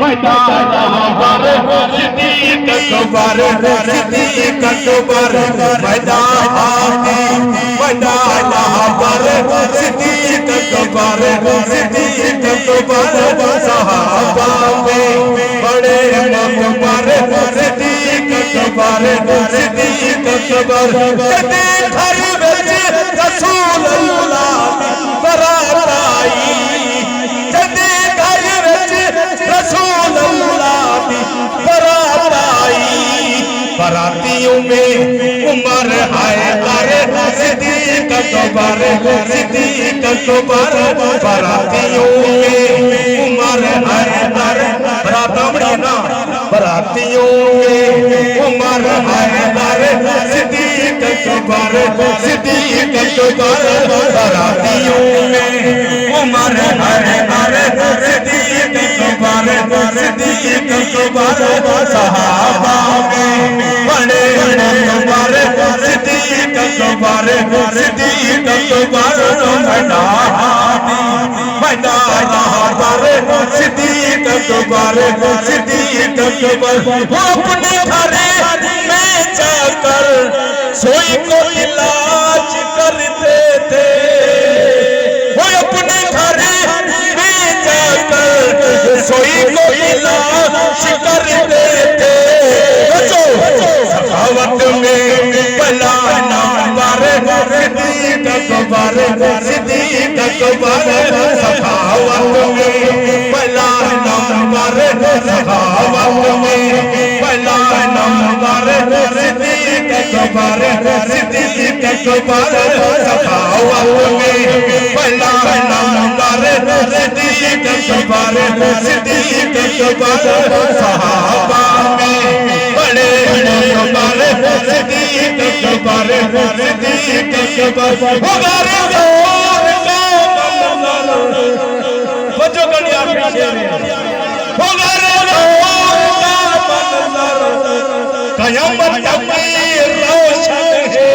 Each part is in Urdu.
میدان پر صدیق اکبر صدیق اکبر میدان پر صدیق اکبر صدیق اکبر صحابہ میں بڑے مقبر صدیق اکبر صدیق اکبر کدے گھر وچ رسول اللہ برات آئی کدے گھر وچ رسول اللہ برات آئی براتیوں میں عمر حیدر صدیق اکبر صدیق اکبر براتیوں میں عمر حیدر براتیوں میں عمر حیدر صدیق اکبر صدیق اکبر براتیوں میں عمر حیدر صدیق اکبر صدیق اکبر صحابہ میں بڑے مقبر صدیق اکبر صدیق اکبر میدان پر صدیق اکبر صدیق اکبر وہ اپنے گھر میں جا کر سوئی کو علاج کرتے تھے وہ اپنے گھر میں جا کر سوئی کو علاج کرتے تھے سخاوت میں پہلا نمبر صدیق اکبر صدیق اکبر سخاوت میں پہلا نمبر سخاوت میں پہلا نمبر صدیق اکبر صدیق اکبر سخاوت میں پہلا نمبر صدیق اکبر صدیق اکبر صحابہ میں بڑے مقبر صدیق اکبر صدیق اکبر غار غور کا منظر بچوں کا نہیں آپ پیچھے غار غور کا منظر قیامت تک روشن ہے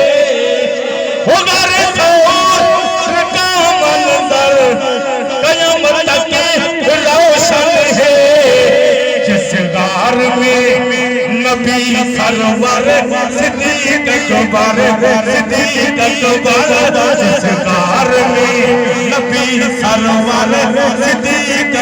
غار غور کا منظر قیامت تک روشن ہے جس غار میں نبی سرور صدیق اکبر صدیق اکبر جس غار میں نبی سرور صدیق